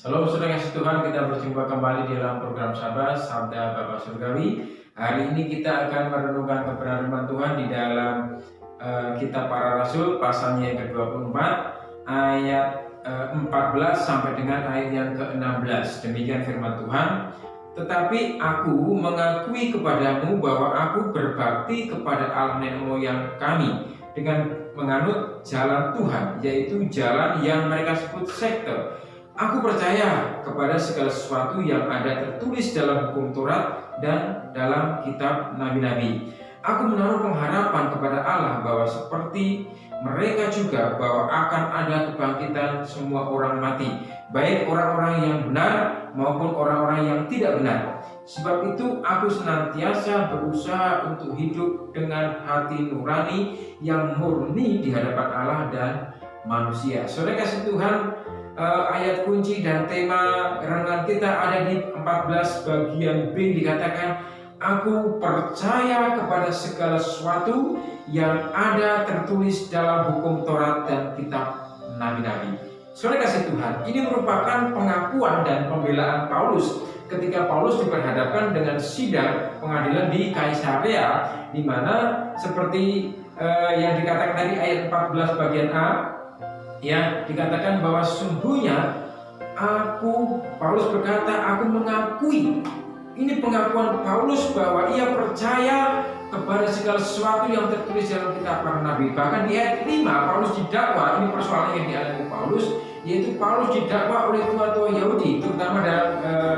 Salam saudara kasih Tuhan, kita berjumpa kembali di dalam program Sabda Bapa Surgawi. Hari ini kita akan merenungkan kebenaran firman Tuhan di dalam kitab Para Rasul pasalnya yang ke-24 ayat 14 sampai dengan ayat yang ke-16. Demikian firman Tuhan. Tetapi aku mengakui kepadamu bahwa aku berbakti kepada Allah nenek moyang kami dengan menganut jalan Tuhan, yaitu jalan yang mereka sebut sekte. Aku percaya kepada segala sesuatu yang ada tertulis dalam hukum Taurat dan dalam kitab nabi-nabi. Aku menaruh pengharapan kepada Allah bahwa seperti mereka juga bahwa akan ada kebangkitan semua orang mati, baik orang-orang yang benar maupun orang-orang yang tidak benar. Sebab itu aku senantiasa berusaha untuk hidup dengan hati nurani yang murni di hadapan Allah dan manusia. Saudara kasih Tuhan, ayat kunci dan tema renungan kita ada di 14 bagian B, dikatakan aku percaya kepada segala sesuatu yang ada tertulis dalam hukum Taurat dan kitab nabi-nabi. Saudara kasih Tuhan, ini merupakan pengakuan dan pembelaan Paulus ketika Paulus diperhadapkan dengan sidang pengadilan di Kaisarea, di mana seperti yang dikatakan tadi ayat 14 bagian A, yang dikatakan bahwa sesungguhnya Paulus berkata, aku mengakui. Ini pengakuan Paulus bahwa ia percaya kepada segala sesuatu yang tertulis dalam kitab para nabi. Bahkan di ayat 5 Paulus didakwa, ini persoalan yang dialami Paulus, yaitu Paulus didakwa oleh tua-tua Yahudi, terutama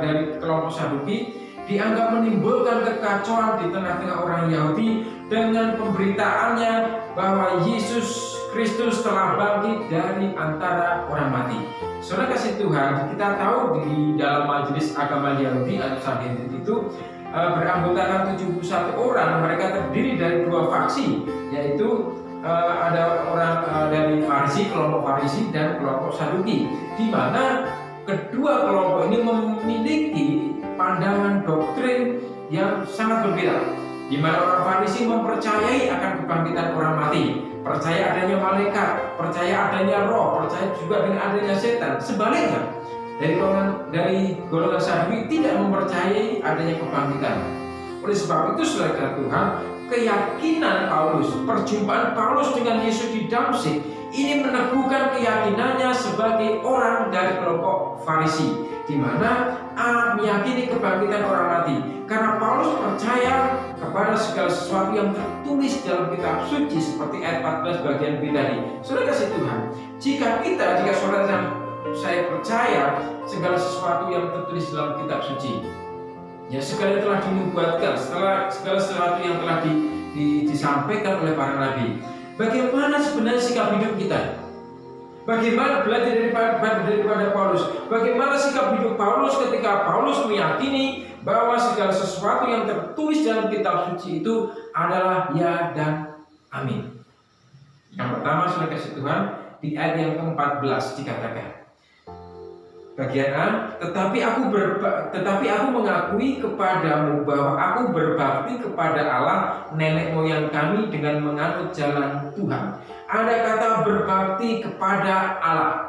dari kelompok Saduki, dianggap menimbulkan kekacauan di tengah-tengah orang Yahudi dengan pemberitaannya bahwa Yesus Kristus telah bangkit dari antara orang mati. Saudara kasih Tuhan, kita tahu di dalam majelis agama Yahudi atau Sanhedrin itu beranggotakan 71 orang. Mereka terdiri dari dua faksi, yaitu ada orang dari Farisi, kelompok Farisi dan kelompok Saduki, di mana kedua kelompok ini memiliki pandangan doktrin yang sangat berbeda. Di mana orang Farisi mempercayai akan kebangkitan orang mati, percaya adanya malaikat, percaya adanya roh, percaya juga dengan adanya setan. Sebaliknya, dari golongan Saduki tidak mempercayai adanya kebangkitan. Oleh sebab itu, saudara Tuhan, keyakinan Paulus, perjumpaan Paulus dengan Yesus di Damsyik ini meneguhkan keyakinannya sebagai orang dari kelompok Farisi, di mana meyakini kebangkitan orang mati. Karena Paulus percaya kepada segala sesuatu yang tertulis dalam kitab suci, seperti ayat 14 bagian B tadi. Saudara kasih Tuhan, jika saudara dan saya percaya segala sesuatu yang tertulis dalam kitab suci, ya segala telah dinubuatkan, segala sesuatu yang telah disampaikan oleh para nabi. Bagaimana sebenarnya sikap hidup kita? Bagaimana belajar daripada Paulus? Bagaimana sikap hidup Paulus ketika Paulus meyakini bahwa segala sesuatu yang tertulis dalam kitab suci itu adalah ya dan amin. Yang pertama, saudara kasih Tuhan, di ayat yang ke-14 dikatakan, bagian A, tetapi aku mengakui kepadamu bahwa aku berbakti kepada Allah nenek moyang kami dengan menganut jalan Tuhan. Ada kata berbakti kepada Allah.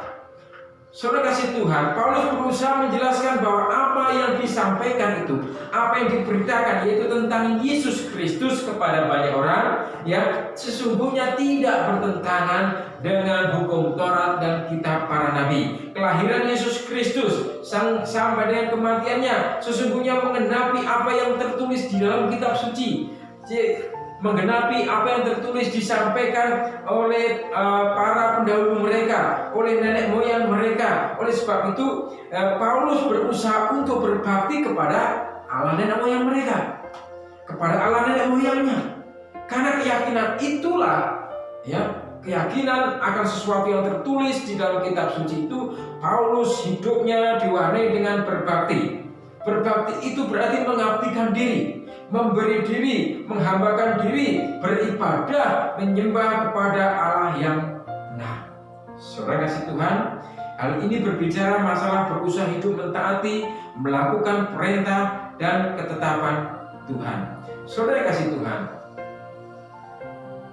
Saudara kasih Tuhan, Paulus berusaha menjelaskan bahwa apa yang disampaikan itu, apa yang diberitakan, yaitu tentang Yesus Kristus kepada banyak orang, ya sesungguhnya tidak bertentangan dengan hukum Taurat dan kitab para nabi. Kelahiran Yesus Kristus sampai dengan kematiannya sesungguhnya menggenapi apa yang tertulis di dalam kitab suci, menggenapi apa yang tertulis disampaikan oleh para pendahulu mereka, oleh nenek moyang mereka. Oleh sebab itu Paulus berusaha untuk berbakti kepada Allah nenek moyang mereka, kepada Allah nenek moyangnya. Karena keyakinan itulah, ya, keyakinan akan sesuatu yang tertulis di dalam kitab suci itu, Paulus hidupnya diwarnai dengan berbakti. Berbakti itu berarti mengabdikan diri, memberi diri, menghambakan diri, beribadah, menyembah kepada Allah yang benar. Saudara kasih Tuhan, hal ini berbicara masalah berusaha hidup mentaati, melakukan perintah dan ketetapan Tuhan. Saudara kasih Tuhan,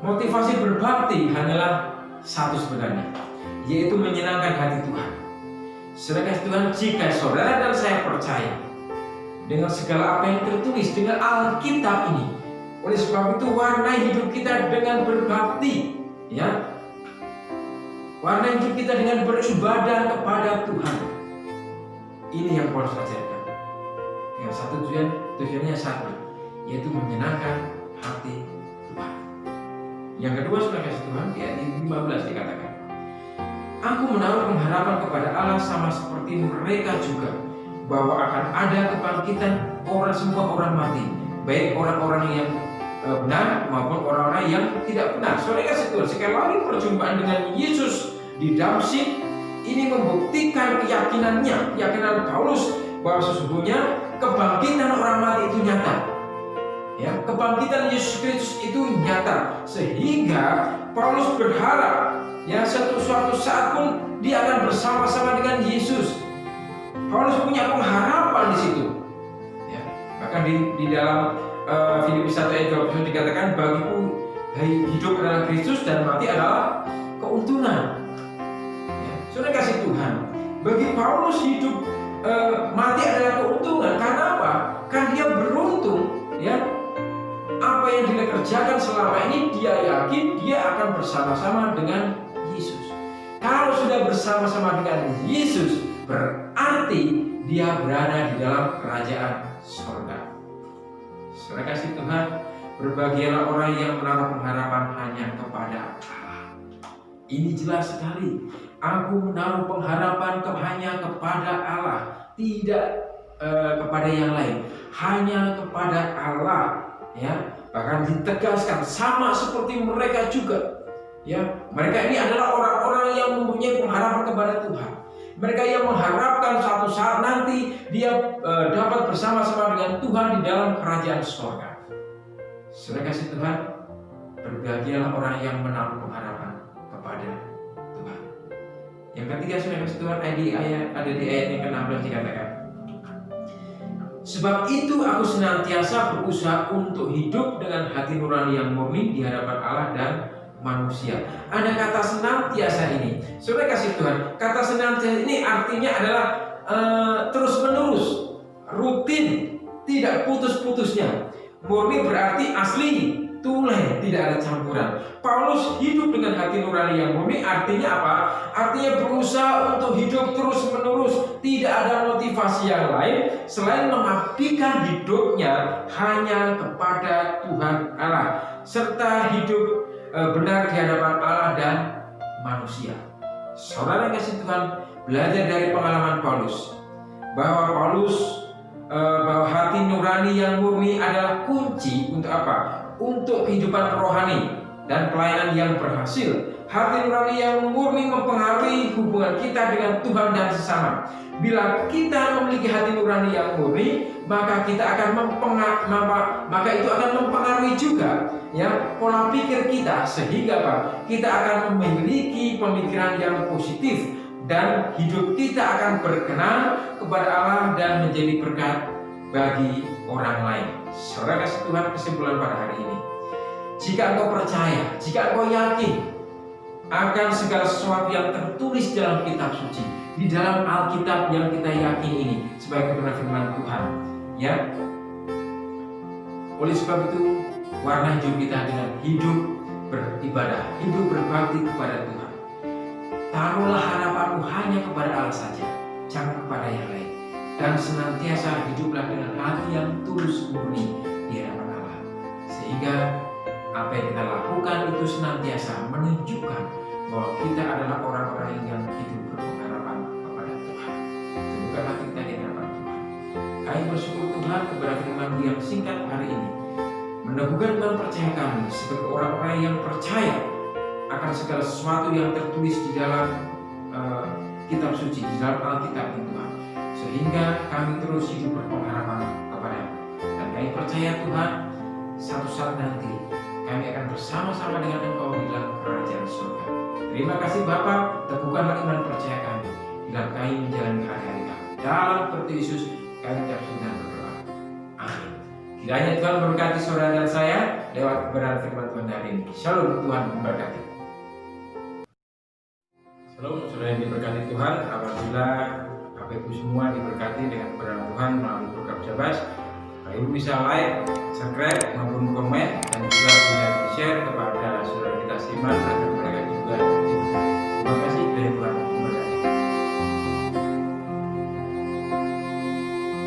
motivasi berbakti hanyalah satu sebenarnya, yaitu menyenangkan hati Tuhan. Saudara kasih Tuhan, jika saudara dan saya percaya dengan segala apa yang tertulis dengan Alkitab ini, oleh sebab itu warna hidup kita dengan berbakti, ya, warna hidup kita dengan beribadah kepada Tuhan. Ini yang Paulus ajarkan. Yang satu tujuannya satu, yaitu menyenangkan hati Tuhan. Yang kedua, saudara kasih Tuhan, di ayat 15 dikatakan, aku menaruh pengharapan kepada Allah sama seperti mereka juga, bahwa akan ada kebangkitan semua orang mati, baik orang-orang yang benar maupun orang-orang yang tidak benar. Saudara kasih Tuhan, sekali lagi perjumpaan dengan Yesus di Damsyik ini membuktikan keyakinan Paulus bahwa sesungguhnya kebangkitan orang mati itu nyata. Ya, kebangkitan Yesus Kristus itu nyata, sehingga Paulus berharap ya suatu saat pun dia akan bersama-sama dengan Yesus. Paulus punya pengharapan di situ. Ya, bahkan di dalam Filipi 1 ayat 20 dikatakan, bagiku hidup adalah Kristus dan mati adalah keuntungan. Ya, saudara kasih Tuhan, bagi Paulus hidup mati adalah keuntungan. Karena apa? Kan dia beruntung, ya. Apa yang dia kerjakan selama ini, dia yakin dia akan bersama-sama dengan Yesus. Kalau sudah bersama-sama dengan Yesus, berarti dia berada di dalam kerajaan surga. Saudara kasih Tuhan, berbahagialah orang yang menaruh pengharapan hanya kepada Allah. Ini jelas sekali. Aku menaruh pengharapan hanya kepada Allah, tidak kepada yang lain, hanya kepada Allah. Ya, bahkan ditegaskan sama seperti mereka juga. Ya, mereka ini adalah orang-orang yang mempunyai pengharapan kepada Tuhan. Mereka yang mengharapkan suatu saat nanti dia dapat bersama-sama dengan Tuhan di dalam kerajaan surga. Saudara kasih Tuhan, berbahagialah orang yang menaruh pengharapan kepada Tuhan. Yang ketiga, saudara kasih Tuhan, ada di ayat yang ke-16 dikatakan, sebab itu aku senantiasa berusaha untuk hidup dengan hati nurani yang murni di hadapan Allah dan manusia. Ada kata senantiasa ini. Saudara kasih Tuhan, kata senantiasa ini artinya adalah terus menerus, rutin, tidak putus-putusnya. Murni berarti asli, tuleh, tidak ada campuran. Paulus hidup dengan hati nurani yang murni, artinya apa? Artinya berusaha untuk hidup terus menerus, tidak ada motivasi yang lain selain mengabdikan hidupnya hanya kepada Tuhan Allah, serta hidup benar di hadapan Allah dan manusia. Saudara kasih Tuhan, belajar dari pengalaman Paulus bahwa hati nurani yang murni adalah kunci untuk apa? Untuk kehidupan rohani dan pelayanan yang berhasil. Hati nurani yang murni mempengaruhi hubungan kita dengan Tuhan dan sesama. Bila kita memiliki hati nurani yang murni, maka kita akan itu akan mempengaruhi juga ya pola pikir kita, sehingga Pak, kita akan memiliki pemikiran yang positif dan hidup kita akan berkenan kepada Allah dan menjadi berkat bagi orang lain. Saudara kasih Tuhan, kesimpulan pada hari ini, jika engkau percaya, jika engkau yakin akan segala sesuatu yang tertulis dalam kitab suci, di dalam Alkitab yang kita yakin ini sebagai kebenaran firman Tuhan, ya, oleh sebab itu warna hidup kita dengan hidup beribadah, hidup berbakti kepada Tuhan. Taruhlah harapanmu hanya kepada Allah saja, jangan kepada yang lain, dan senantiasa hiduplah dengan hati yang tulus murni di hadapan Allah, sehingga apa yang kita lakukan itu senantiasa menunjukkan bahwa kita adalah orang-orang yang hidup berpengharapan kepada Tuhan. Temukan hati kita di hadapan Tuhan. Kami bersyukur Tuhan kepada firman yang singkat hari ini, meneguhkan iman percaya kami sebagai orang-orang yang percaya akan segala sesuatu yang tertulis di dalam kitab suci, di dalam Alkitab Tuhan, sehingga kami terus hidup berpengharapan kepada-Mu. Dan kami percaya Tuhan, satu saat nanti kami akan bersama-sama dengan Engkau di dalam kerajaan surga. Terima kasih Bapa, teguhkanlah iman percaya kami dalam kami menjalani hari-hari kami. Dalam Kristus Yesus kami terus berdoa. Amin. Kiranya Tuhan memberkati saudara dan saya lewat kebenaran firman Tuhan hari ini. Shalom, Tuhan memberkati. Shalom, saudara yang diberkati Tuhan. Apabila Bapak Ibu semua diberkati dengan kebenaran Tuhan melalui program Jabas. Bapak Ibu bisa like, subscribe maupun komen, dan juga bisa di share kepada saudara kita seiman agar